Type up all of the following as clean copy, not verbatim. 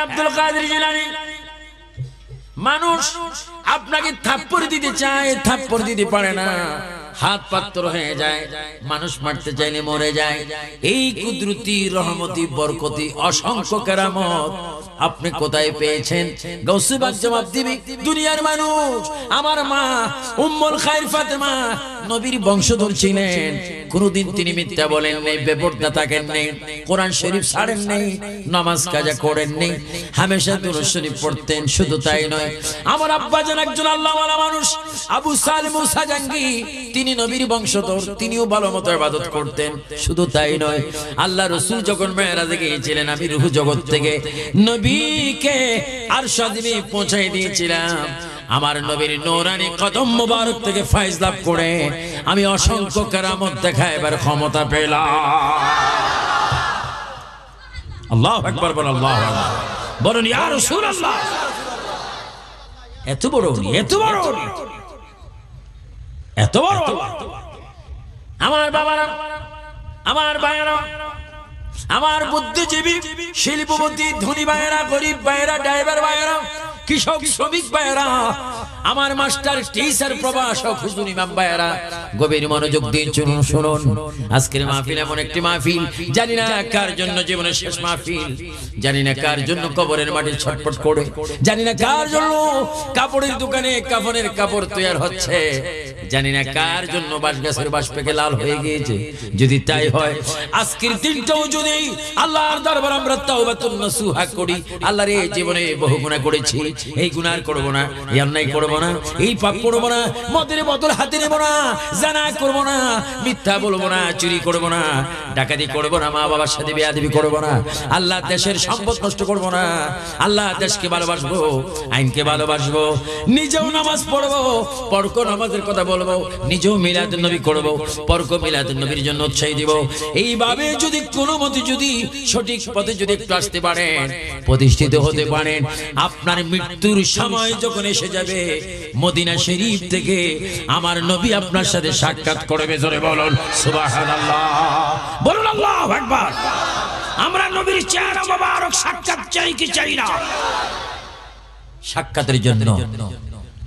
আব্দুল কাদের জিলানী, মানুষ আপনাকে থাপ্পড় দিতে চায়, থাপ্পড় দিতে পারে না, হাত পাত্র হয়ে যায়, মানুষ মারতে চাইলে মরে যায়। এই কুদরতি রহমতি বরকতি অসংখ্য কেরামত আপনি কোথায় পেয়েছেন? গৌসে পাক জবাব দিবে, দুনিয়ার মানুষ, আমার মা উম্মুল খায়র ফাতেমা নবীর বংশধর ছিলেন, কোনদিন তিনি মিথ্যা বলেন নাই, বেপরদা থাকেন নাই, কোরআন শরীফ ছাড়েন নাই, নামাজ কাজা করেন নাই, হামেশা দুরূদ শরীফ পড়তেন। শুধু তাই নয়, আমার আব্বা জান একজন আল্লাহওয়ালা মানুষ, আবু সালেম মুসা জাঙ্গি, তিনি নবীর বংশধর, তিনিও ভালো মতো ইবাদত করতেন। শুধু তাই নয়, আল্লাহ রাসূল যখন মেরাজে গিয়েছিলেন, আমি রূহ জগৎ থেকে নবীকে আরশ আজিমে পৌঁছায় দিয়েছিলাম। আমার নবীর নূরানি কদম মুবারক থেকে ফয়েজ লাভ করে আমি অসংখ্য কেরামত দেখাইবার ক্ষমতা পেলাম। আল্লাহু আকবার, বল আল্লাহু আকবার, বলুন ইয়া রাসূলুল্লাহ। এত বড়, এত বড়, এত বড়। আমার বাবারা, আমার ভাইয়েরা, আমার বুদ্ধিজীবী শিল্পপতি ধনী ভাইয়েরা, গরিব ভাইয়েরা, ড্রাইভার ভাইয়েরা, কৃষক শ্রমিক ভাইয়েরা, আমার মাস্টার টিচার প্রভাষক হুজুর ইমাম ভাইয়েরা, গভীর মনোযোগ দিয়ে শুনুন। আজকের মাহফিল এমন একটি মাহফিল, জানি না কার জন্য জীবনের শেষ মাহফিল, জানি না কার জন্য কবরের মাটি ছটফট করে, জানি না কার জন্য কাপড়ের দোকানে কাফনের কাপড় তৈরি হচ্ছে, জানি না কার জন্য বাঁশ গাছের বাঁশ পেকে লাল হয়ে গিয়েছে। যদি তাই হয়, আজকের দিনটাও যদি আল্লাহর দরবার আমরা তাওবাতুন নাসুহা করি, আল্লাহর এই জীবনে বহু গুনাহ করেছি, এই গুনাহ আর করব না, এই অন্যায় করব না, এই পাপ করব না, মদের বোতল হাতে নেব না, জানা করব না, মিথ্যা বলবো না, চুরি করব না, ডাকাতি করব না, মা বাবার সাথে বেয়াদবি করব না, আল্লাহ দেশের সম্পদ নষ্ট করব না, আল্লাহ দেশকে ভালোবাসবো, আইনকে ভালোবাসবো, নিজেও নামাজ পড়বো, পরক নামাজের কথা বলবো, নিজেও মিলাদুন নবী করব, পরক মিলাদুন নবীর জন্য উৎসাহ দিব। এইভাবে যদি কোনো মতে যদি সঠিক পথে যদি একটু আসতে পারেন, প্রতিষ্ঠিত হতে পারেন, আপনার মৃত্যুর সময় যখন এসে যাবে, মদিনা শরীফ থেকে আমার নবী আপনার সাথে সাক্ষাৎ করবে। জোরে বলুন সুবহানাল্লাহ, বলুন আল্লাহু আকবার। আমরা নবীর চেহারা মোবারক সাক্ষাৎ চাই কি চাই না? সাক্ষাতের জন্য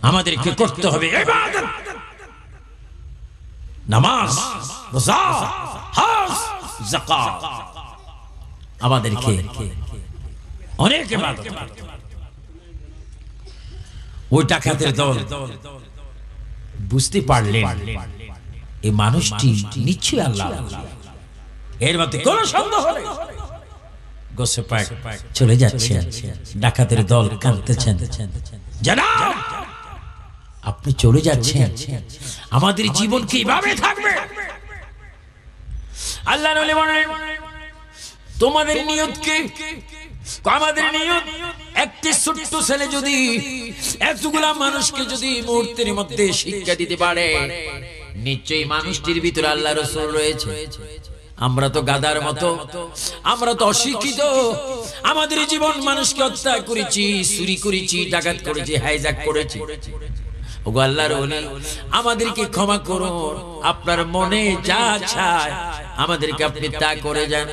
আমাদেরকে করতে হবে ইবাদত, নামাজ, রোজা, হজ, যাকাত। আমাদেরকে অনেক ইবাদত। ওই ডাকাতের দল বুঝতে পারলেন এই মানুষটি নিশ্চয়ই আল্লাহ, এর মধ্যে কোনো সন্দেহ নেই। গোসে পাক চলে যাচ্ছে, ডাকাতের দল কাঁদতেছেন, জনাব আপনি চলে যাচ্ছেন, আমাদের জীবন কিভাবে থাকবে? আল্লাহর ওলি বলেন, তোমাদের নিয়ত কি? আমাদের নিয়ত, একটি ছোট্ট ছেলে যদি এতগুলা মানুষকে যদি মুহূর্তের মধ্যে শিক্ষা দিতে পারে, নিশ্চয়ই মানুষটির ভিতরে আল্লাহ রাসূল রয়েছে। আমরা তো গাধার মতো, আমরা তো অশিক্ষিত, আমাদের জীবন মানুষকে হত্যা করেছি, চুরি করেছি, ডাকাত করেছি, হাইজ্যাক করেছি। ওগো আল্লাহর ওলি, আমাদেরকে ক্ষমা করুন, আপনার মনে যা চায় আমাদেরকে আপনি তা করে যান।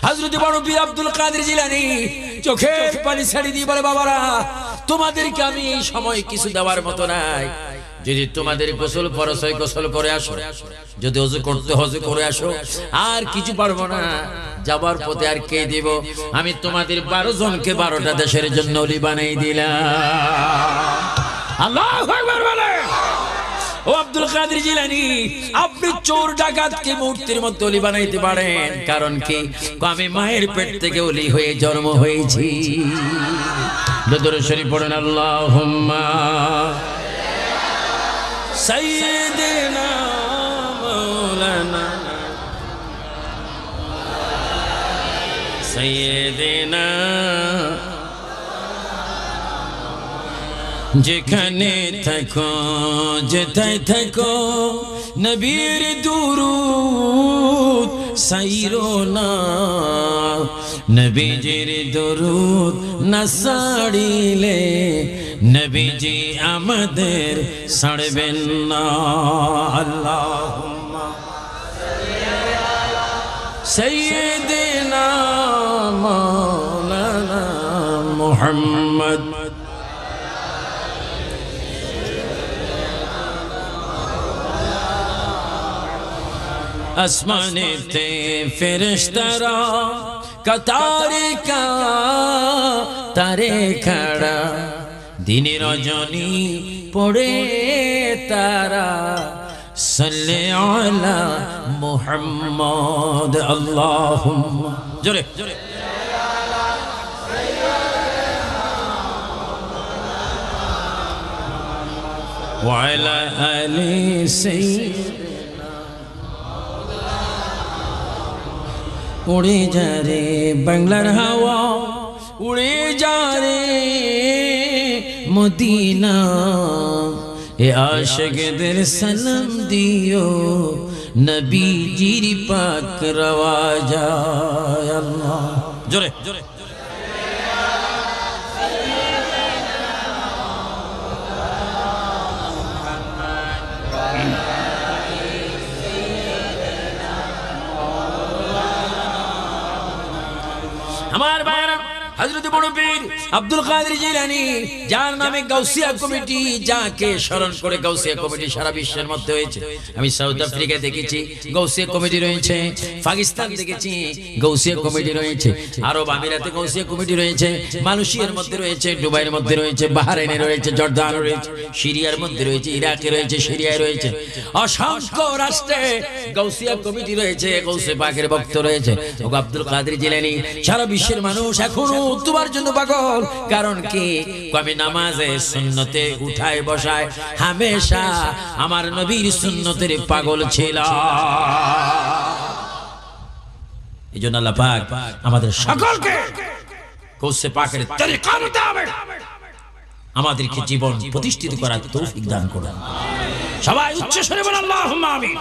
হযরত বড় পীর আব্দুল কাদের জিলানী চোখের পানি ছেড়ে দিয়ে বলে, বাবারা তোমাদেরকে আমি এই সময় কিছু দেওয়ার মতো নাই, যদি তোমাদের গোসল ফরজ হয় গোসল করে আসো, যদি ওযু করতে ওযু করে আসো, আর কিছু পারবো না, যাবার পথে আর কে দিব? আমি তোমাদের 12 জনকে 12টা দেশের জন্য ওলি বানাই দিলাম। আল্লাহু আকবার বলে। ও আব্দুল কাদের জিলানী, আপনি চোর ডাকাতকে মুহূর্তের মধ্যে ওলি বানাইতে পারেন, কারণ কি? আমি মায়ের পেট থেকে ওলি হয়ে জন্ম হয়েছি। দরুদ শরীফ পড়েন, আল্লাহুম্মা সাইয়্যিদিনা মাওলানা সাইয়্যিদিনা। যেখানে থাকো যেথায় থাকো নবীর দুরুদ সাইরো না, নবীজির দুরুদ না সাড়িলে নবীজি আমাদের ছাড়বেন না। আল্লাহুম্মা সাইয়্যিদিনা মাওলানা মুহাম্মদ। আসমানেতে ফেরেশতারা কাতারে কাতারে খাড়া, দিনে রজনী পড়ে তারা, সাল্লি আলা মুহাম্মদ। আল্লাহুম্মা জোরে জোরে ওয়া আলা আলি সাইয়্যিদিনা। উড়ে যা রে বাংলার হাওয়া, উড়ে যা রে মদিনা, এ আশিকদের সালাম দিও, নবীজির পাক রওজা। আল্লাহ জোরে জোরে আমার ভাইরা, হযরত বড় পীর আব্দুল কাদের জিলানী, যার নামে গাউসিয়া কমিটি, যাকে স্মরণ করে গাউসিয়া কমিটি সারা বিশ্বের মধ্যে হয়েছে। আমি সাউথ আফ্রিকা দেখেছি গাউসিয়া কমিটি রয়েছে, পাকিস্তান দেখেছি গাউসিয়া কমিটি রয়েছে, আরব আমিরাতে গাউসিয়া কমিটি রয়েছে, মালয়েশিয়ার মধ্যে রয়েছে, দুবাইয়ের মধ্যে রয়েছে, বাহরাইনে রয়েছে, জর্দান রয়েছে, সিরিয়ার মধ্যে রয়েছে, ইরাকে রয়েছে, সিরিয়ায় রয়েছে, অসংখ্য রাষ্ট্রে গাউসিয়া কমিটি রয়েছে, গাউসে পাকের ভক্ত রয়েছে। ও আব্দুল কাদের জিলানী সারা বিশ্বের মানুষ এখনো তোমার জন্য পাগল। কারণ কি? আমি নামাজে সুন্নতে উঠায় বসায় হামেশা আমার নবীর সুন্নতের পাগল ছিলাম। এইজন্য আল্লাহ পাক আমাদের সকলকে গাউসে পাকের তরিকা নিতে হবে, আমাদেরকে জীবন প্রতিষ্ঠিত করার তৌফিক দান করুন। সবাই উচ্চ স্বরে বলেন আল্লাহুম্মা আমিন।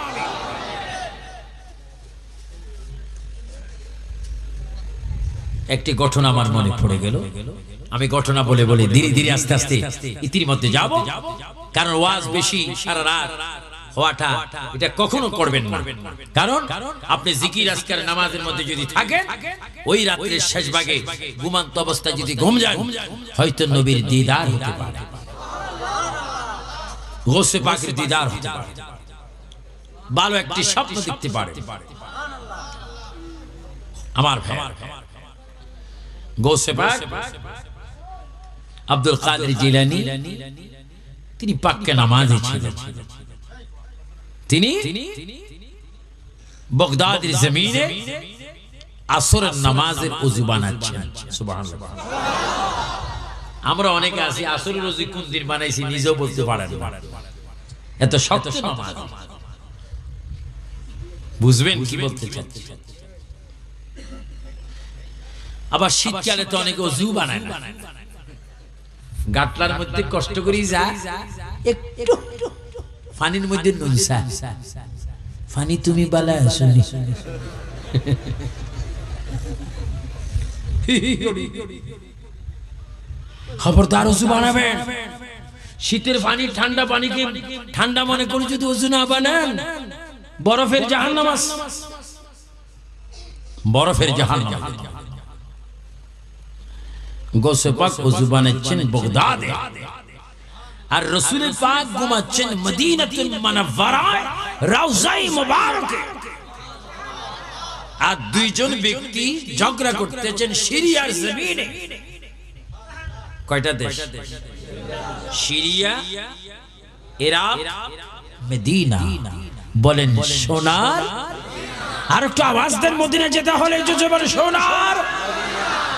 একটি ঘটনা আমার মনে পড়ে গেল, আমি ঘটনা বলে বলে ধীরে ধীরে আস্তে আস্তে ইতির মধ্যে যাব, কারণ ওয়াজ বেশি সারা রাত হওয়াটা এটা কখনো করবেন না। কারণ আপনি জিকির আজকার নামাজের মধ্যে যদি থাকেন, ওই রাতের শেষ ভাগে ঘুমান্ত অবস্থায় যদি ঘুম যান, হয়তো নবীর দিদার হতে পারে, গাউসে পাকের দিদার হতে পারে, ভালো একটি স্বপ্ন দেখতে পারে। আমার ভাই, গাউসে পাক আব্দুল কাদের জিলানী তিনি পাক্কে নামাজি ছিলেন। তিনি বাগদাদের জমিনে আসরের নামাজের ওযু বানাচ্ছেন। সুবহানাল্লাহ। আমরা অনেকে আছি আসরের ওযু কোন দিন বানাইছি নিজেও বলতে পারেন না, এত শক্ত নামাজ। বুঝবেন কি বলতে চাচ্ছি? আবার শীতকালে তো অনেকে ওযু বানায় না, গাটলার মধ্যে কষ্ট করি যা একটু পানির মধ্যে নুনসা পানি তুমি বালা শুনি খবরদার ওযু বানাবেন। শীতের পানি ঠান্ডা পানিকে ঠান্ডা মনে করে যদি ওযু না বানান, বরফের জাহান্নাম আছে, বরফের জাহান্নাম। গাউসে পাক ওযু বানাচ্ছেন বাগদাদে, আর রাসূল পাক ঘুমাচ্ছেন মদিনাতুল মুনাওয়ারায় রওজায়ে মুবারকে। আর দুইজন ব্যক্তি ঝগড়া করতেছেন সিরিয়ার জমিনে। কয়টা দেশ? Syria, Iraq, Medina. বলেন সোনার। আর একটু আওয়াজ দেন, মদিনা যেতে হলে জোরে বলেন সোনার।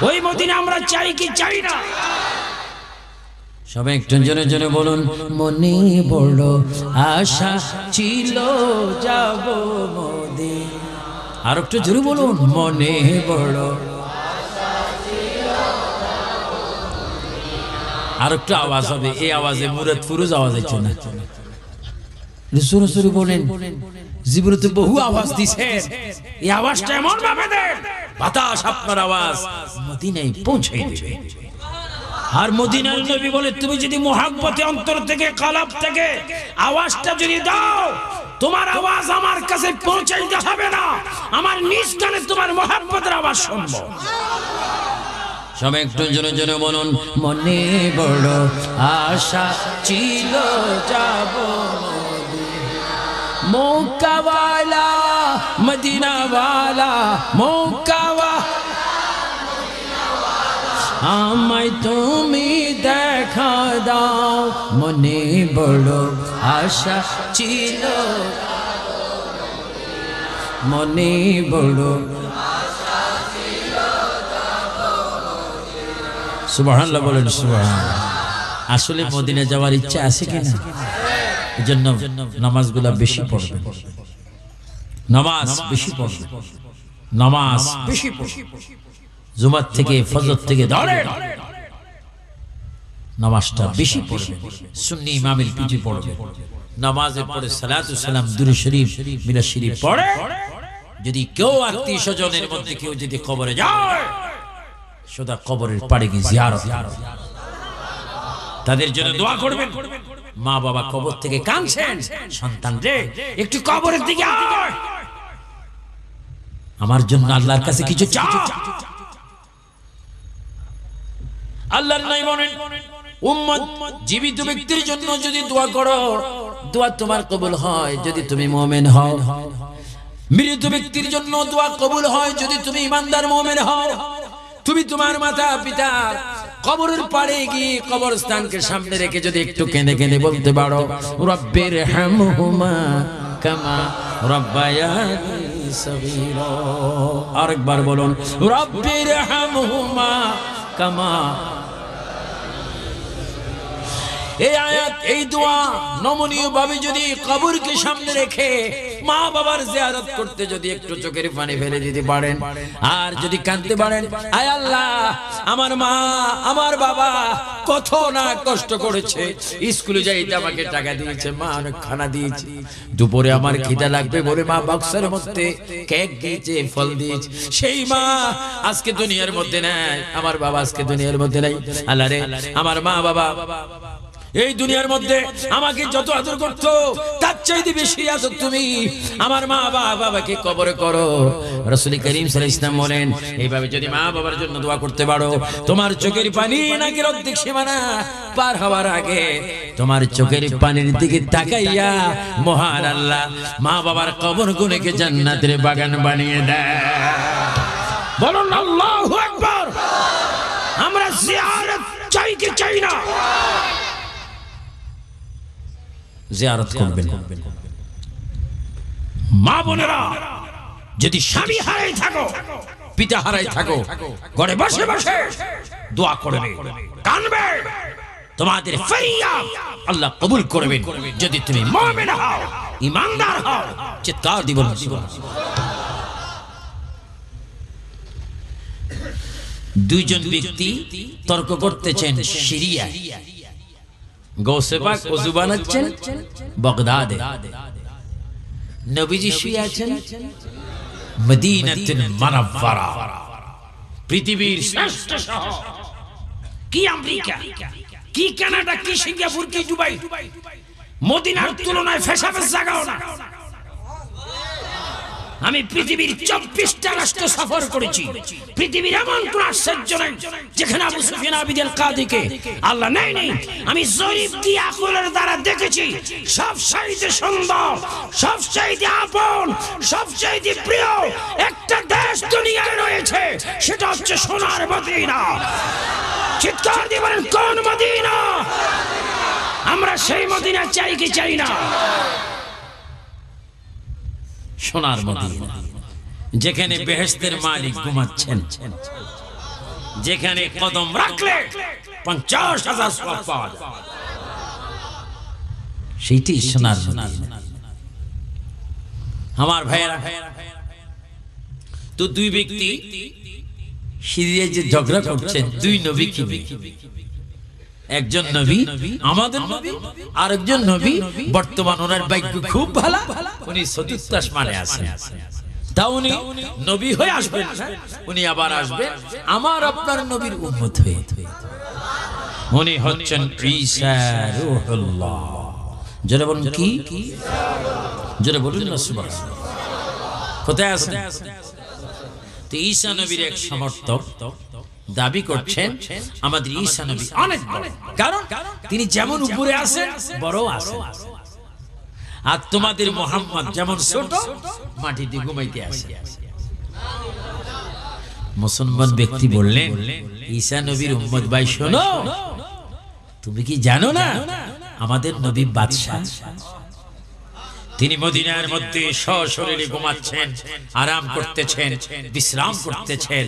ওই মদিনা আমরা চাই কি চাই না? সবাই একটু জনে জনে বলুন, মনে বড় আশা ছিল যাব মদিনা। আর একটু জোরে বলুন, মনে বড় আশা ছিল যাব মদিনা। আর একটু আওয়াজ হবে, এই আওয়াজে মুরাদ ফুরুজ আওয়াজ হচ্ছে না, জোরে জোরে বলেন। জীবনে বহু আওয়াজ দিছেন, এই আওয়াজটা এমন ভাবে দেন বাতাস আপনার আওয়াজ মদিনায় পৌঁছে দিবে। আর মদিনার নবী বলে, তুমি যদি মুহাব্বতে অন্তর থেকে কলব থেকে আওয়াজটা যদি দাও, তোমার আওয়াজ আমার কাছে পৌঁছাইতে হবে না, আমার নিজ কানে তোমার মুহাব্বতের আওয়াজ শুনবো। সবাই একটু জোরে জোরে বলুন, মনে বড় আশা ছিল যাব মক্কাওয়ালা মদিনাওয়ালা, আমায় তুমি দেখা দাও, মনে বড় আশা ছিল, মনে বড়। সুবহানাল্লাহ বলেন, সুবহানাল্লাহ। আসলে মদিনা যাওয়ার ইচ্ছা আছে কিনা? এজন্য নামাজগুলা বেশি পড়বে, নামাজ বেশি পড়বে, নামাজ বেশি পড়বে। জুমার থেকে ফজর থেকে ধরে নামাজটা বেশি পড়বে, সুন্নি ইমামের পিঠে পড়বে। নামাজের পরে সালাতু সালাম দুরূদ শরীফ মিলাদ শরীফ পড়ে। যদি কেউ আত্মীয় স্বজনের মধ্যে কেউ যদি কবরে যায়, সোজা কবরের পাড়ে গিয়ে জিয়ারত, তাদের জন্য দোয়া করবেন। মা বাবা কবর থেকে কাঁদছেন, সন্তান রে একটু কবরের দিকে আয়, আমার জন্য আল্লাহর কাছে কিছু চা। আল্লাহর নাই বলেন, উম্মত জীবিত ব্যক্তির জন্য যদি দোয়া করো, দোয়া তোমার কবুল হয় যদি তুমি মুমিন হও। মৃত ব্যক্তির জন্য দোয়া কবুল হয় যদি তুমি ঈমানদার মুমিন হও। তুমি তোমার মাতা পিতা কবরের পাড়ে গিয়ে কবরস্থানকে সামনে রেখে যদি একটু কেঁদে কেঁদে বলতে পারো, রব্বির হামহুমা কামা রব্বায়ানি সগীরা। আরেকবার বলুন, রব্বির হামহুমা কামা। এই আয়াত, এই দোয়া নমনীয় ভাবে যদি কবরকে সামনে রেখে মা বাবার জিয়ারত করতে যদি একটু চোখের পানি ফেলে দিতে পারেন, আর যদি কাঁদতে পারেন, আয় আল্লাহ আমার মা আমার বাবা কত না কষ্ট করেছে, স্কুলে যাইতে আমাকে টাকা দিয়েছে, মা অনেক খানা দিয়েছে, দুপুরে আমার খিদা লাগবে বলে মা বক্সের মধ্যে কেক দিয়েছে, ফল দিয়েছে, সেই মা আজকে দুনিয়ার মধ্যে নাই, আমার বাবা আজকে দুনিয়ার মধ্যে নাই। আল্লাহ রে, আমার মা বাবা এই দুনিয়ার মধ্যে আমাকে যত আদর করতো তার চাইতে বেশি আদর তুমি আমার মা বাবাকে কবরে করো। রাসূল করিম সাল্লাল্লাহু আলাইহি ওয়াসাল্লাম বলেন, এইভাবে যদি মা বাবার জন্য দোয়া করতে পারো, তোমার চোখের পানি নাকি অর্ধেক সীমানা পার হওয়ার আগে তোমার চোখের পানির দিকে তাকাইয়া মহান আল্লাহ মা বাবার কবর গুলোকে জান্নাতের বাগান বানিয়ে দেয়। বলুন আল্লাহু আকবার। আমরা জিয়ারত চাই কি চাই না? জিয়ারত করবেন। মা বোনেরা, যদি স্বামী হারাই থাকো, পিতা হারাই থাকো, ঘরে বসে বসে দোয়া করবে, কাঁদবে, তোমাদের ফরিয়াদ আল্লাহ কবুল করবেন। যদি তুমি মুমিন হও, ঈমানদার হও, চিৎকার দিবেন। দুইজন ব্যক্তি তর্ক করতেছেন সিরিয়া। গৌসে পাক ওযু বানাচ্ছেন বাগদাদে, নবীজি শুয়ে আছেন মদিনাতুল মুনাওয়ারা। পৃথিবীর শ্রেষ্ঠ শহর, কি আমেরিকা, কি কানাডা, কি সিঙ্গাপুর, কি দুবাই, মদিনার তুলনায় ফেসাফেস জায়গাও না। আমি পৃথিবীর 24টা রাষ্ট্র সফর করেছি। পৃথিবীর এমন কোন আশ্চর্য নেই যেখানে আবু সুফিয়ান আবিদুল কাদিকে আল্লাহ নেই। আমি জরিপ কি আকলের দ্বারা দেখেছি, সবচাইতে সুন্দর, সবচাইতে আপন, সবচাইতে প্রিয় একটা দেশ দুনিয়ায় রয়েছে, সেটা হচ্ছে সোনার মদিনা। চিৎকার দিয়ে বলেন, কোন মদিনা? আমরা সেই মদিনা চাই কি চাই না? সোনার মদিনা, যেখানে বেহেশতের মালিক ঘুমাচ্ছেন, যেখানে কদম রাখলে 50,000 সওয়াব পাওয়া যায়, সেইটি সোনার মদিনা। আমার ভাইয়েরা, তো দুই ব্যক্তি সিরিয়ায় যে ঝগড়া করছেন, দুই নবী কি? একজন নবী আমাদের নবী, আরেকজন নবী বর্তমান ওনার ভাগ্য খুব ভালো, উনি চতুর্থ আসমানে আছেন। তা উনি নবী হয়ে আসবেন, উনি আবার আসবেন আমার আপনার নবীর উম্মত হয়ে। উনি হচ্ছেন ঈসা রূহুল্লাহ। জোরে বলুন, কি? জোরে বলুন না সুবহানাল্লাহ। কোথায় আছেন? তো ঈসা নবীর এক সমর্থক দাবি করছেন আমাদের ঈসা নবী অনেক বড়, কারণ তিনি যেমন উপরে আছেন বড় আছেন, আর তোমাদের মুহাম্মদ যেমন ছোট মাটিতে ঘুমাইতে আছে। মুসলমান ব্যক্তি বললেন, ঈসা নবীর উম্মত ভাই শোনো, তুমি কি জানো না আমাদের নবী বাদশাহ, তিনি মদিনার মধ্যে সশরীরে ঘুমাচ্ছেন, আরাম করতেছেন, বিশ্রাম করতেছেন,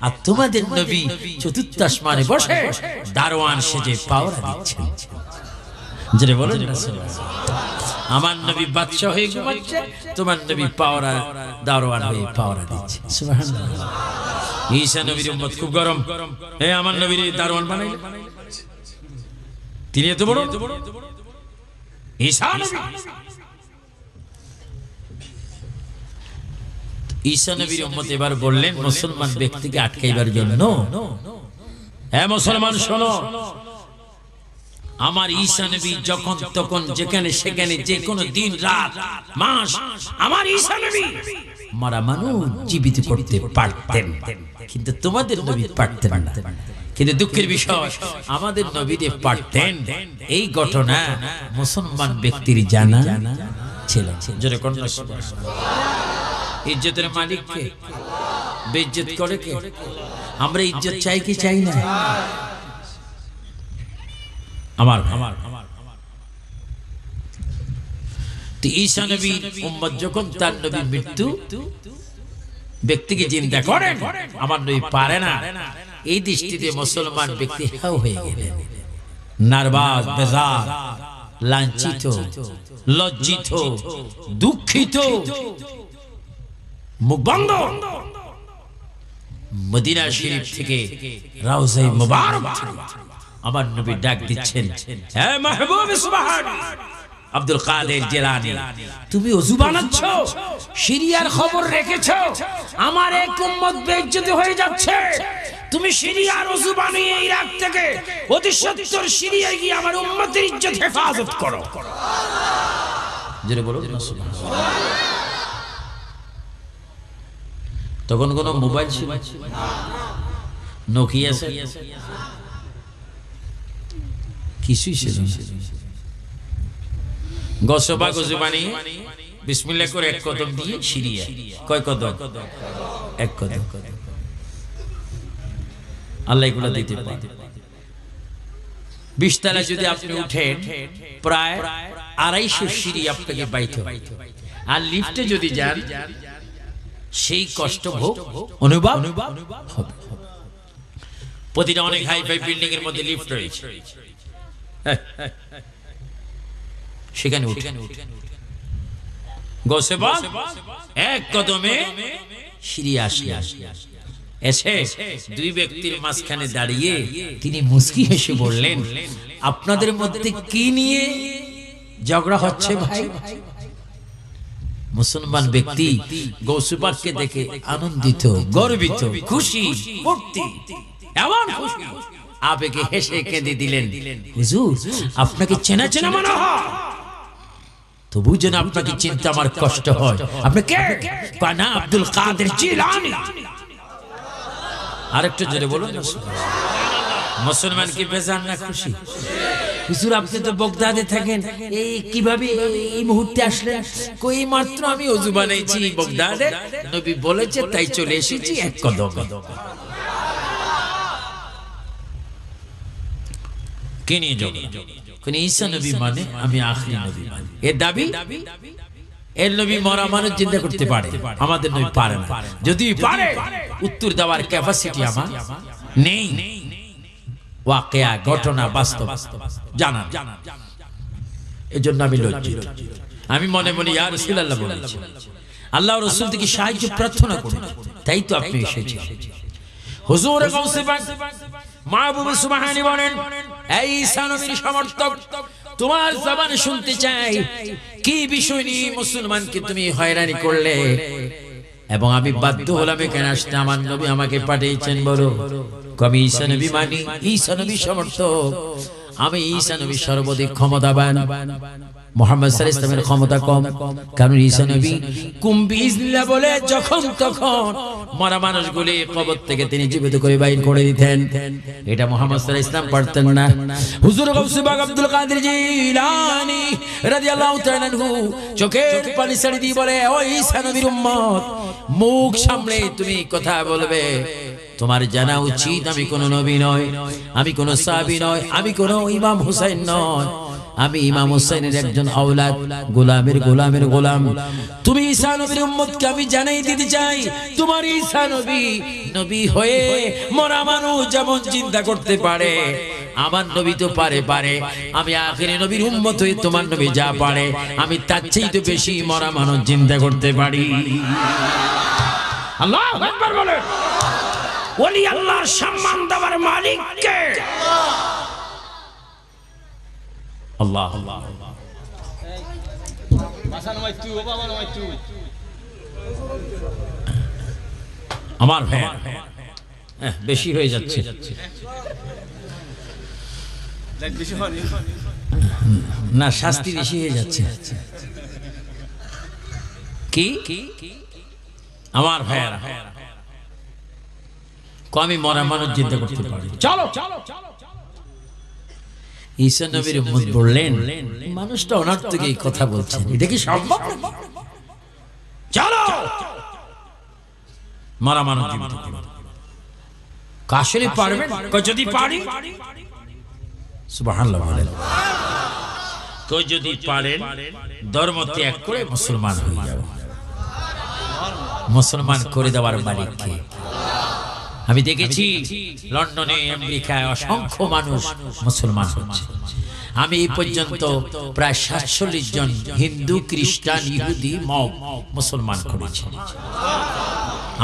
আর তোমাদের নবী চতুর্থ আসমানে বসে দারোয়ান সেজে পাওরা দিচ্ছেন। জেনে বলেন না, আমার নবী বাদশাহ হয়ে ঘুমাচ্ছে, তোমার নবী পাওরা দারোয়ান হয়ে পাওরা দিচ্ছে। সুবহানাল্লাহ। ঈসা নবীর উম্মত খুব গরম, হে আমার নবীর দারোয়ান বানাইলেন, তিনি এত বড় ঈসা নবী। ঈসা নবীর উম্মত এবার বললেন মুসলমান ব্যক্তিকে আটকাইবার জন্য, হে মুসলমান শোনো, আমার ঈসা নবী যখন তখন যেখানে সেখানে যে কোনো দিন রাত মাস আমার ঈসা নবী মারা মানুষ জীবিত করতে পারতেন, কিন্তু তোমাদের নবী পারতেন না। কিন্তু দুঃখের বিষয় আমাদের নবীদের পারতেন, এই ঘটনা মুসলমান ব্যক্তির জানা ছিল। জোরে কোন ইজ্জতের মালিক কে? বেইজ্জত করে কে? আমরা ইজ্জত চাই কি চাই না? আমার ঈসা নবী উম্মত যখন তার নবীর মৃত্যু ব্যক্তিকে চিন্তা করেন, আমার নবী পারে না, এই দৃষ্টিতে মুসলমান ব্যক্তি হাও হয়ে গেলেন, নার্ভাস, বেজার, লাঞ্ছিত, লজ্জিত, দুঃখিত, মুখ বন্ধ। মদিনা শরীফ থেকে রাউজায়ে মুবারক আমার নবী ডাক দিচ্ছেন, হে মাহবুব সুবহানী আব্দুল কাদের জিলানী, তুমি ওযু বানাচ্ছ, সিরিয়ার খবর রেখেছো, আমার এক উম্মত বেইজ্জত হয়ে যাচ্ছে, তুমি সিরিয়ার ওযু বানিয়ে ইরাক থেকে অতি সত্বর সিরিয়ায় গিয়ে আমার উম্মতের ইজ্জত হেফাজত করো। জোরে বলো না সুবহানাল্লাহ। তখন কোন মোবাইল ছিল? নোকিয়া কিছুই ছিল না। গসবা গজবানি বিসমিল্লাহ করে এক কদম দিয়ে সিরিয়া, কয় কদম? এক কদম। আল্লাহ এগুলো দিতে পারে। 20 তলা যদি আপনি উঠেন, প্রায় 250 সিঁড়ি আপনাকে বাইতে হয়, আর লিফটে যদি যান সেই কষ্ট ভোগ অনুভব হবে। প্রতিটা অনেক হাই ফাই বিল্ডিং এর মধ্যে লিফট রয়েছে, সেখানে গসবা এক কদমে সিঁড়ি এসে দুই ব্যক্তির মাঝখানে দাঁড়িয়ে তিনি মুস্কি হেসে বললেন, আপনাদের মধ্যে কি নিয়ে ঝগড়া হচ্ছে ভাই? মুসলমান ব্যক্তি গৌসুপাককে দেখে আনন্দিত, গর্বিত, খুশি, মুক্তি, এমন খুশি আবেগে হেসে কেঁদে দিলেন, হুজুর আপনাকে চেনা চেনা মনে হয়, তবু যেন আপনাকে চিনতে আমার কষ্ট হয়। আপনি কে? কানা আব্দুল কাদের জিলানী। আরেকটু জোরে বলুন না। মুসলমান কি বেজান না খুশি? হুজুর আপনি তো বগদাদে থাকেন, এই কিভাবে এই মুহূর্তে আসলেন? কই মাত্র আমি ওযু বানাইছি বগদাদে, নবী বলেছে তাই চলে এসেছি এক কদম। কে নিয়ে যাবে? কোন ঈসা নবী মানে আমি আখরি নবী মানে, এর দাবি। এর নবী মরা মানুষ জিন্দা করতে পারে, আমাদের নবী পারে না। যদি পারে উত্তর দেওয়ার ক্যাপাসিটি আমার নেই। ওয়াকিয়া, ঘটনা, বাস্তব জানা, এজন্য আমি লজ্জিত। আমি মনে মনে ইয়া রাসূলুল্লাহ বলেছি, আল্লাহ রাসূল থেকে সাহায্য প্রার্থনা করুন, তাই তো আপনি এসেছেন। হুজুর গাউসে পাক মাহবুব সুবহানী বলেন, এই ঈসা নবীর সমর্থক, তোমার জবানে শুনতে চাই কি বিষয় নিয়ে মুসলমানকে তুমি হয়রানি করলে, এবং আমি বাধ্য হলাম এখানে আসতে, আমার নবী আমাকে পাঠিয়েছেন। বলো, আমি ঈসা নবী মানি, ঈসা নবী সমর্থক, আমি ঈসা নবী সর্বাধিক ক্ষমতাবান। মুহাম্মদ সাল্লাল্লাহু আলাইহি ওয়াসাল্লামের ক্ষমতা কম, কারণ ঈসা নবী কুম্বিজলা বলে যখন তখন মরা মানুষগুলি কবর থেকে তিনি জীবিত করে বাইর করে দিতেন। এটা মুহাম্মদ সাল্লাল্লাহু আলাইহি ওয়াসাল্লাম পারতেন না। হুজুর গাউসে বাগ আব্দুল কাদের জিলানী রাদিয়াল্লাহু তাআলা আনহু চোখের পানি ছেড়ে দিয়ে বলে, ও ঈসা নবীর উম্মত, মুখ সামলে তুমি কথা বলবে। তোমার জানা উচিত আমি কোন নবী নয়, আমি কোন সাহাবী নয়, আমি কোন ইমাম হুসাইন নয়, আমি ইমাম হুসাইনের একজন আওলাদ, গোলামের গোলামের গোলাম। তুমি ঈসা নবীর উম্মতকে আমি জানাই দিতে চাই, তোমার ঈসা নবী নবী হয়ে মরা মানুষ যেমন চিন্তা করতে পারে, আমার নবী তো পারে। আমি আখিরি নবীর উম্মত হয়ে তোমার নবী যা পারে, আমি তার চেয়ে তো বেশি মরা মানুষ চিন্তা করতে পারি। আল্লাহু আকবার বলেন। ওলি আল্লাহর সম্মান দেওয়ার মালিক কে? আল্লাহ। আমার ভাই বেশি হয়ে যাচ্ছে, না শাস্তি বেশি হয়ে যাচ্ছে। কি আমার ভাইয়ারা, আমি মরা মানুষ চিন্তা করতে পারি। চলো ঈসা নবীর উম্মত বললেন, মানুষটা ওনার থেকে এই কথা বলছেন, এটা কি সম্ভব? চলো মরা মানুষ জীবিত করো। কাশরে পারবেন? যদি পারি সুবহানাল্লাহ বলেন। যদি পারেন ধর্ম ত্যাগ করে মুসলমান হয়ে যাও। মুসলমান করে দেওয়ার মালিক কে? আমি দেখেছি লন্ডনে, আমেরিকায় অসংখ্য মানুষ মুসলমান হচ্ছে। আমি এই পর্যন্ত প্রায় ৪৭ জন হিন্দু, খ্রিস্টান, ইহুদি মুসলমান করেছি।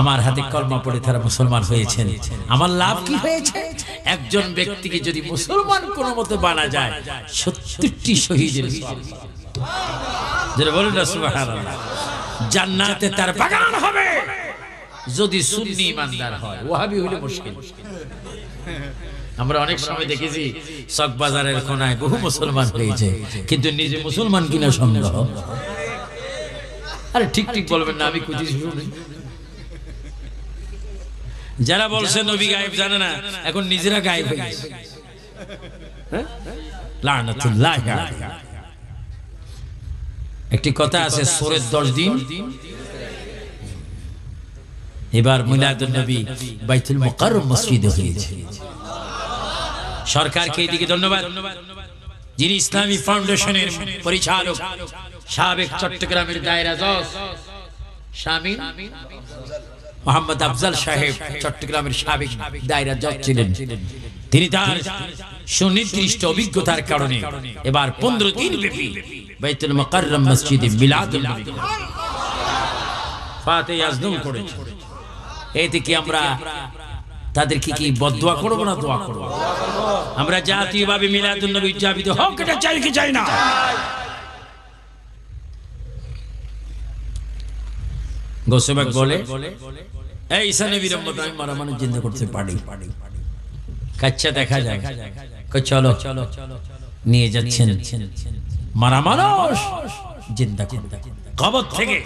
আমার হাতে কলমা পড়ে তারা মুসলমান হয়েছেন। আমার লাভ কি হয়েছে? একজন ব্যক্তিকে যদি মুসলমান কোনো মতে বানা যায়, ৭০টি শহীদের বলুন না সুবহানাল্লাহ, জান্নাতে তার বাগান হবে। যদি সুন্নি ইমানদার হয়, ওয়াহাবি হইলে মুশকিল। আমরা অনেক সময় দেখেছি চকবাজারের কোনায় বহু মুসলমান হয়েছে, কিন্তু নিজে মুসলমান কিনা সন্দেহ। আরে ঠিক বলবেন না, আমি কুচি শুনি। যারা বলছে নবী গায়েব জানে না, এখন নিজেরা গায়েব হয়ে গেছে। লানাতুল্লাহ। একটি কথা আছে, সূরের 10 দিন। এবার মিলাদুন নবী বাইতুল মুকাররম মসজিদে হয়েছে। সরকারকে এদিকে ধন্যবাদ, যিনি ইসলামী ফাউন্ডেশনের পরিচালক, সাবেক চট্টগ্রামের দায়রা জজ শামিল মোহাম্মদ আফজাল সাহেব চট্টগ্রামের সাবেক দায়রা জজ ছিলেন। তিনি তার সুনির্দিষ্ট অভিজ্ঞতার কারণে এবার 15 দিন ব্যাপী বাইতুল মুকাররম মসজিদে মিলাদুন নবী ফাতিহা আজম করেছেন। এতে কি আমরা তাদেরকে কি বদদোয়া করব না দোয়া করব? আমরা জাতীয়ভাবে মিলাদুন নবী উদযাপিত হোক, এটা চাই কি চাই না? গোসবাক বলে, এই ঈসা নবীর উম্মত আমি মরা মানুষ জিন্দা করতে পারি। কাচ্চা দেখা যায়, চলো নিয়ে যাচ্ছেন মরা মানুষ জিন্দা করতে কবর থেকে।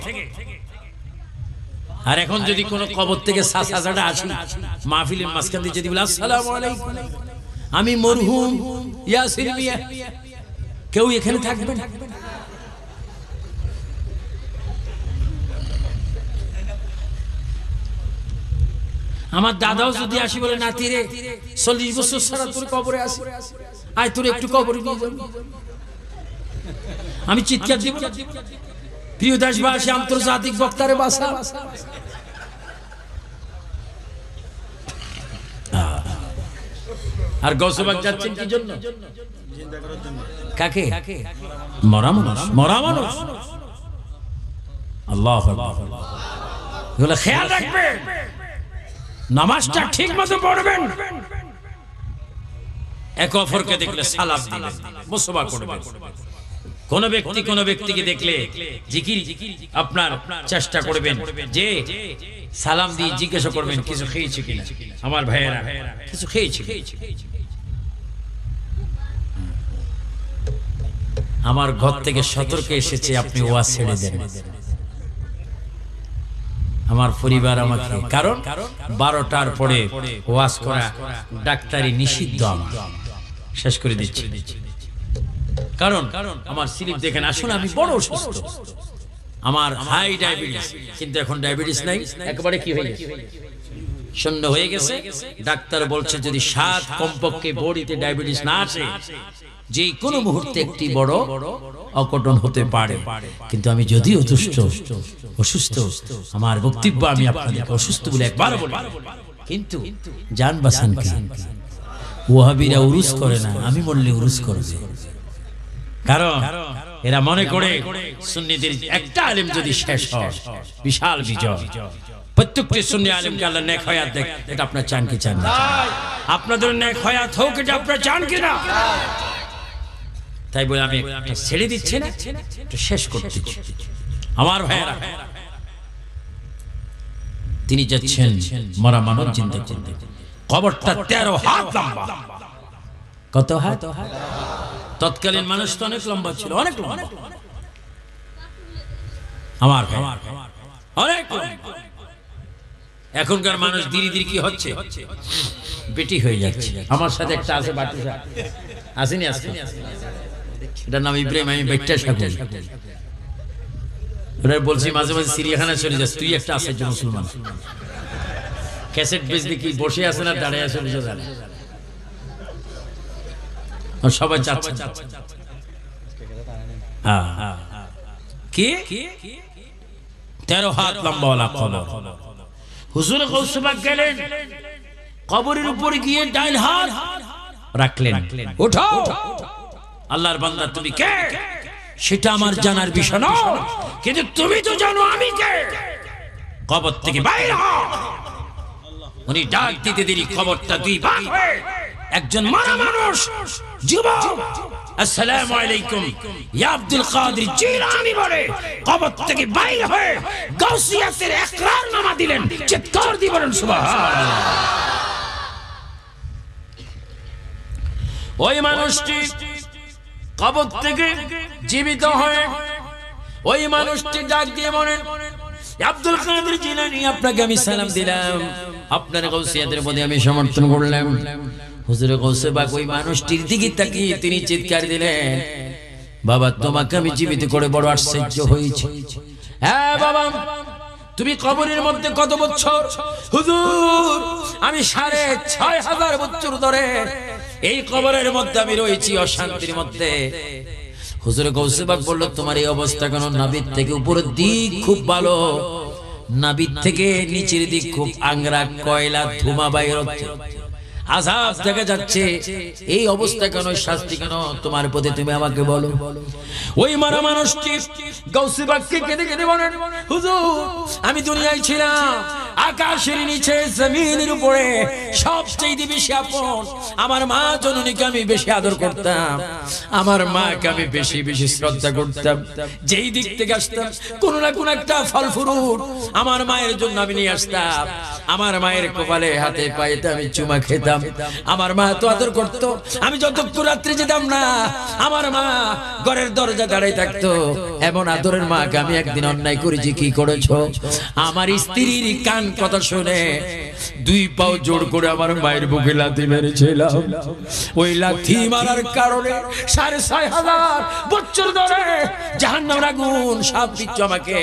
আর এখন যদি কোন কবর থেকে সাসাটা আসি, মাহফিলের মাঝখান দিয়ে যদি বলে আসসালামু আলাইকুম, আমি মরহুম ইয়াসির মিয়া, কেউ এখানে থাকবে না। আমার দাদাও যদি আসি বলে, নাতি রে 40 বছর সারা তোর কবরে আসি, আয় তোর একটু কবরে নিয়ে যাবো, আমি চিৎকার দিব না? প্রিয় দেশবাসী, আন্তর্জাতিক বক্তারে বাসা। আর গৌসবাক যাচ্ছেন কি জন্য? কাকে? মরা মানুষ। মরা মানুষ। আল্লাহু আকবার। এগুলো খেয়াল রাখবেন, নামাজটা ঠিক মতো পড়বেন, এক অপরকে দেখলে সালাম দিবেন, মুসবা করবেন। কোন ব্যক্তিকে দেখলে জিকির আপনার চেষ্টা করবেন, যে সালাম দিয়ে জিজ্ঞাসা করবেন কিছু খেয়েছে কিনা। আমার ভাইয়েরা, কিছু খেয়েছে? আমার ঘর থেকে সতর্ক এসেছে আপনি ওয়াজ ছেড়ে দেন। আমার পরিবার আমাকে, কারণ 12টার পরে ওয়াজ করা ডাক্তারি নিষিদ্ধ। আমার শেষ করে দিচ্ছি, কারণ আমার স্লিপ দেখেন। আসলে আমি বড় অসুস্থ, আমার হাই ডায়াবেটিস, কিন্তু এখন ডায়াবেটিস নাই, একেবারে কি হয়ে গেছে, শূন্য হয়ে গেছে। ডাক্তার বলছে যদি 7 কমপক্ষে বডিতে ডায়াবেটিস না আসে, যে কোনো মুহূর্তে একটি বড় অঘটন হতে পারে। কিন্তু আমি যদি অসুস্থ, আমার বক্তব্য আমি আপনাদেরকে অসুস্থ বলে একবার বলি, কিন্তু জান বাঁচান কি? ওয়াহাবিরা উরুস করে না, আমি বললে উরুস করবে। কারণ এরা মনে করে সুন্নিদের একটা আলেম যদি শেষ হয় বিশাল বিজয়। প্রত্যেকটি সুন্নি আলেমকে আল্লাহ নেক হায়াত দেখ, এটা আপনার চান কি চান না? আপনাদের নেক হায়াত হোক, এটা আপনার চান কি না? তাই বলে আমি ছেড়ে দিচ্ছি না, এটা শেষ করতে। আমার ভাইয়েরা, তিনি যাচ্ছেন মরা মানব চিন্তা করতে। কবরটা 13 হাত লম্বা। কত হাত? তৎকালীন মানুষ তো অনেক লম্বা ছিল, অনেক লম্বা। আমার ভাই অনেক লম্বা। এখনকার মানুষ ধীরে ধীরে কি হচ্ছে, বেটি হয়ে যাচ্ছে। আমার সাথে একটা আছে, বাটুসা আসেনি, এটার নাম ইব্রাহিম, আমি বেটটা সাকুল। ওরা বলছি মাঝে মাঝে চিড়িয়াখানায় চলে যাস, তুই একটা আছে মুসলমান। ক্যাসেট বেচবি কি, বসে আছে না দাঁড়িয়ে আছে বুঝে জানে, সবাই চাচ্ছে। কি 13 হাত লম্বাওয়ালা কবর। হুজুর গৌসে পাক গেলেন, কবরের উপরে গিয়ে ডাইন হাত রাখলেন। ওঠো, আল্লাহর বান্দা তুমি কে সেটা আমার জানার বিষয় নয়, কিন্তু তুমি তো জানো আমি কে। কবর থেকে বাইরে হও। উনি ডাক দিতে দেরি কবরটা 2 ভাগ হয়ে একজন মারা মানুষ যুবক আসসালামু আলাইকুম ইয়া আব্দুল কাদের জিলানী বলে কবর থেকে বাইরে হয়ে গাউসিয়াতের ইকরারনামা দিলেন। চিৎকার দিয়ে বলেন সুবহানাল্লাহ। ওই মানুষটি কবর থেকে জীবিত হয়ে ওই মানুষটি ডাক দিয়ে বলেন, আব্দুল কাদের জিলানী, আপনাকে আমি সালাম দিলাম, আপনার গাউসিয়াতের প্রতি আমি সমর্থন করলাম। হুজুর গৌসে পাক ওই মানুষটির দিকে তাকিয়ে তিনি চিৎকার দিলেন, বাবা তোমাকে আমি জীবিত করে বড় আশ্চর্য হয়েছি। হ্যাঁ বাবা, তুমি কবরের মধ্যে কত বছর? হুজুর আমি 6500 বছর ধরে এই কবরের মধ্যে আমি রয়েছি অশান্তির মধ্যে। হুজুর গৌসে পাক বলল, তোমার এই অবস্থা কেন? নাভির থেকে উপরের দিক খুব ভালো, নাভির থেকে নিচের দিক খুব আংরা, কয়লা, ধোঁয়া বাইর হচ্ছে, আযাব দেখা যাচ্ছে। এই অবস্থা কেন, শাস্তি কেন তোমার প্রতি, তুমি আমাকে বলো। ওই মারা মানুষটি গাউসে পাককে কেঁদে কেঁদে বলেন, হুজুর আমি দুনিয়ায় ছিলাম আকাশের নিচে জমিনের উপরে সবচেয়ে বেশি আপন আমার মা জননীকে আমি বেশি আদর করতাম, আমার মাকে আমি বেশি বেশি শ্রদ্ধা করতাম। যেই দিক থেকে আসতাম কোন না কোন একটা ফল ফ্রুট আমার মায়ের জন্য আমি নিয়ে আসতাম। আমার মায়ের কপালে হাতে পায়েতে আমি চুমা খেতাম। আমার মা তো আদর করতো। আমি যতক্ষণ রাত্রে যেতাম না আমার মা ঘরের দরজা দাঁড়াই থাকতো। এমন আদরের মাকে আমি একদিন অন্যায় করেছি। কি করেছো? আমার স্ত্রীর কান কথা শুনে 2 পাও জোর করে আমার মায়ের বুকে লাথি মেরেছিলাম। ওই লাথি মারার কারণে 6500 বছর ধরে জাহান্নামের আগুন সাপ বিচ্ছু আমাকে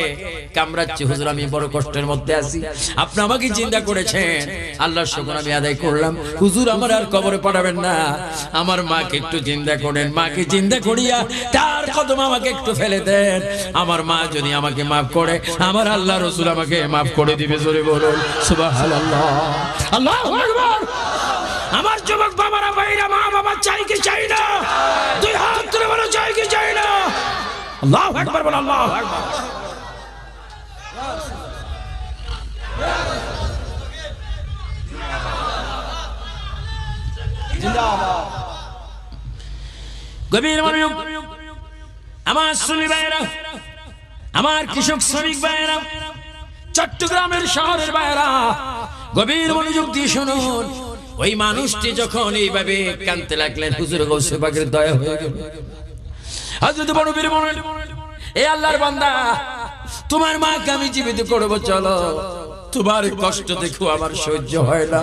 কামড়াচ্ছে। হুজুর আমি বড় কষ্টের মধ্যে আছি, আপনি আমাকে চিন্তা করেছেন, আল্লাহর শুকর আমি আদায় করলাম। হুজুর আমার আর কবরে পাঠাবেন না, আমার মাকে একটু চিন্তা করেন, মাকে চিন্তা করিয়া তার কদম আমাকে একটু ফেলে দেন। আমার মা যদি আমাকে মাফ করে, আমার আল্লাহ রাসূল আমাকে মাফ করে দিবে। জোরে বলুন সুবহানাল্লাহ, আল্লাহু আকবার। আমার যুবক বাবারা, ভাইরা, মা বাবা চাই কি চাই না? 2 হাত তুলে বলো চাই কি চাই না? আল্লাহু আকবার বল, আল্লাহু আকবার। জিন্দাবাদ। গভীর মনোযোগ আমার সুন্নি ভাইরা, আমার কৃষক শ্রমিক ভাইরা, চট্টগ্রামের শহরের ভাইরা, গভীর মনোযোগ দিয়ে শুনুন। ওই মানুষটি যখন এইভাবে কাঁদতে লাগলেন, হুজুর গৌসে পাকের দয়া হয়ে গেল। হযরত বনবীর বলেন, এ আল্লাহর বান্দা, তোমার মাকে আমি জীবিত করব, চলো। তোমার কষ্ট দেখো আমার সহ্য হয় না।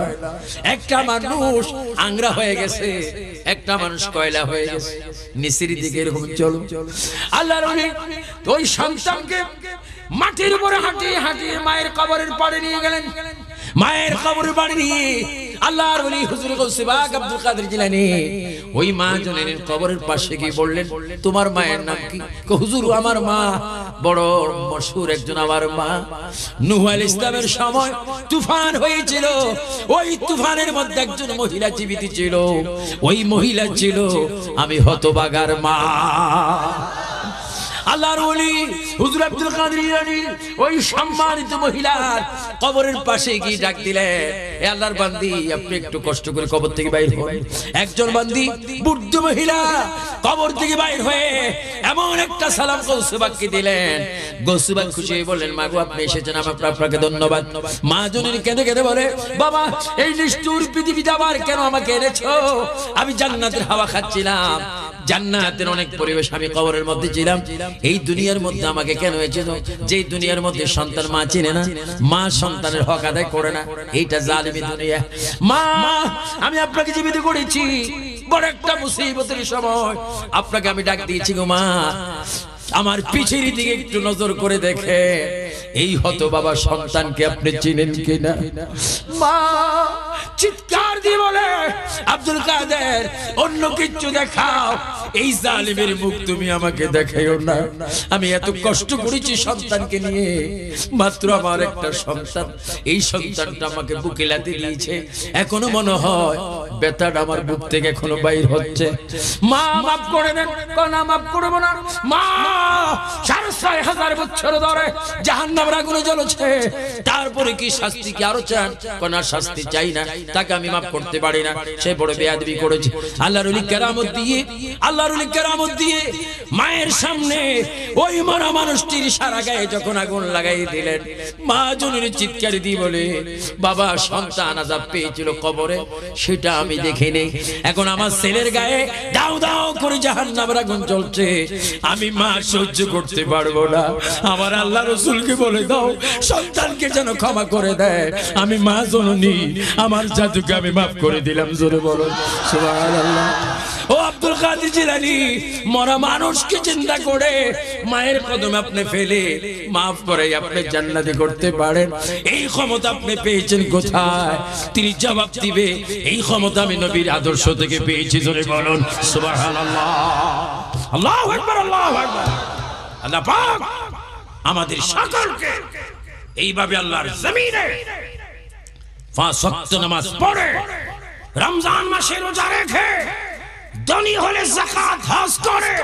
একটা মানুষ আংরা হয়ে গেছে, একটা মানুষ কয়লা হয়ে গেছে, নিচের দিকে এরকম চলো। আল্লাহর ওলি ওই সন্তানকে মাটির উপরে হাঁটিয়ে হাঁটিয়ে মায়ের কবরের পাড়ে নিয়ে গেলেন। মায়ের কবরের পাড়ে নিয়ে আল্লাহর ওলি হুজুর গৌসে পাক আব্দুল কাদের জিলানী ওই মা জননীর কবরের পাশে গিয়ে বললেন, তোমার মায়ের নাম কি? হুজুর, আমার মা বড় মশহুর একজন, আমার মা নূহ আলাইহিস সালামের সময় তুফান হয়েছিল, ওই তুফানের মধ্যে একজন মহিলা জীবিত ছিল, ওই মহিলা ছিল আমি হতভাগার মা। আল্লাহর ওলি হুজুর আব্দুল কাদের জিলানী ওই সম্মানিত মহিলার কবরের পাশে গিয়ে ডাক দিলেন, এ আল্লাহর বান্দি, আপনি একটু কষ্ট করে কবর থেকে বাইর হন। একজন বান্দি বুদ্ধ মহিলা কবর থেকে বাইর হয়ে এমন একটা সালাম গৌসে পাককে দিলেন। গৌসে পাক খুশি হয়ে বললেন, মা গো, আপনি এসেছেন, আপনাকে ধন্যবাদ। মা জননী কেঁদে কেঁদে বলে, বাবা, এই নিষ্ঠুর পৃথিবীতে আবার কেন আমাকে এনেছো? আমি জান্নাতের হাওয়া খাচ্ছিলাম, জান্নাতের অনেক পরিবেশ, আমি কবরের মধ্যে ছিলাম। এই দুনিয়ার মধ্যে আমাকে কেন এনেছো? যেই দুনিয়ার মধ্যে সন্তান মা চিনে না, মা সন্তানের হক আদায় করে না, এইটা জালিমি দুনিয়া। মা, আমি আপনাকে জীবিত করেছি, বড় একটা মুসিবতের সময় আপনাকে আমি ডাক দিয়েছি গো মা, আমার পিছের দিকে একটু নজর করে দেখে এই হতো বাবা সন্তানকে আপনি চিনেন কিনা। মা চিৎকার দিয়ে বলে, আব্দুল কাদের, অন্য কিছু দেখাও, এই জালিমের মুখ তুমি আমাকে দেখাইও না। আমি এত কষ্ট করেছি সন্তানকে নিয়ে, মাত্র আমার একটা সন্তান, এই সন্তানটা আমাকে বুকে লাথি দিয়েছে, এখনো মনে হয় ব্যথাটা আমার বুক থেকে এখনো বাইর হচ্ছে। মা মাফ করে দেন। না, মাফ করবো না মা, ৬,৫০০ বছর ধরে জাহান্নামের আগুনে জ্বলছে, তারপরে কি শাস্তি কি আরো চান? কোন শাস্তি চাই না, তাকে আমি মাফ করতে পারি না, সে বড় বেয়াদবি করেছে। আল্লাহর ওলি কেরামত দিয়ে, আল্লাহর ওলি কেরামত দিয়ে মায়ের সামনে ওই মরা মানুষটির সারা গায়ে যখন আগুন লাগাই দিলেন, মা জনের চিৎকার দিয়ে বলে, বাবা, সন্তান আযাব পেয়েছিল কবরে, সেটা আমি দেখিনি, এখন আমার ছেলের গায়ে দাও দাও করে জাহান্নামের আগুন জ্বলছে, আমি মা সহ্য করতে পারবো না। আমার আল্লাহ রাসূলকে বলে দাও সন্তানকে যেন ক্ষমা করে দেয়, আমি মা জননী, আমার জাদুকে আমি মাফ করে দিলাম। জোরে বলো সুবহানাল্লাহ। ও আব্দুল কাদের জিলানী, মরা মানুষকে চিন্তা করে মায়ের কদমে আপনি ফেলে মাফ করে আপনি জান্নাতি করতে পারেন, এই ক্ষমতা আপনি পেয়েছেন কোথায়? তিনি জবাব দিবে, এই ক্ষমতা আমি নবীর আদর্শ থেকে পেয়েছি। জোরে বলুন সুবহানাল্লাহ। আল্লাহু আকবার, আল্লাহু আকবার। আল্লাহ পাক আমাদের সকলকে এইভাবে আল্লাহর জমিনে ৫ ওয়াক্ত নামাজ পড়ে, রমজান মাসে রোজা রেখে, ধনী হলে যাকাত হজ করে,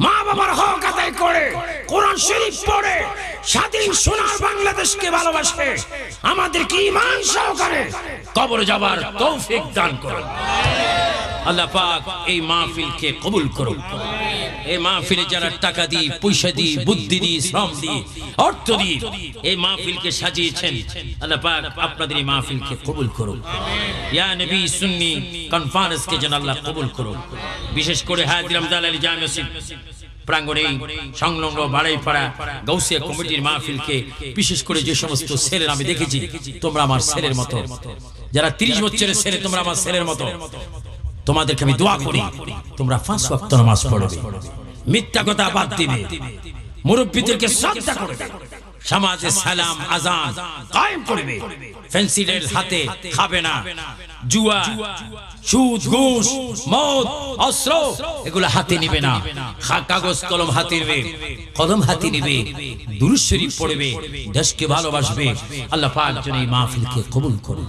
মা বাবার হক আদায় করে, কোরআন শরীফ পড়ে, স্বাধীন সোনার বাংলাদেশকে ভালোবাসে, আমাদেরকে ঈমান সহকারে কবর যাবার তৌফিক দান করুন। আল্লাহ পাক এই মাহফিলকে কবুল করুন। এই মাহফিলে যারা টাকা দিয়ে, পয়সা দিয়ে, বুদ্ধি দিয়ে, শ্রম দিয়ে, অর্থ দিয়ে এই মাহফিলকে সাজিয়েছেন, আল্লাহ পাক আপনাদের এই মাহফিলকে কবুল করুন। ইয়া নবী সুন্নি কনফারেন্সকে যেন আল্লাহ কবুল করুন। বিশেষ করে হাজী রমজান আলী জামে মসজিদ প্রাঙ্গণে সংলগ্ন বাড়াইপাড়া গাউসিয়া কমিটির মাহফিলকে বিশেষ করে যে সমস্ত ছেলেরা আমি দেখেছি, তোমরা আমার ছেলের মতো, যারা 30 বছরের ছেলে, তোমরা আমার ছেলের মতো, তোমাদেরকে আমি দোয়া করি, তোমরা 5 ওয়াক্ত নামাজ পড়বে, মিথ্যা কথা বাদ দিবে, মুরব্বিদেরকে শ্রদ্ধা করবে, সমাজে সালাম আযান কায়েম করবে, ফেন্সিলের হাতে খাবে না, জুয়া, সুদ, ঘুষ, মদ, অস্ত্র এগুলো হাতে নিবে না, কাগজ কলম হাতে নিবে, কলম হাতে নিবে, দুরূদ শরীফ পড়বে, দেশকে ভালোবাসবে। আল্লাহ পাক যেন এই মাহফিলকে কবুল করুন।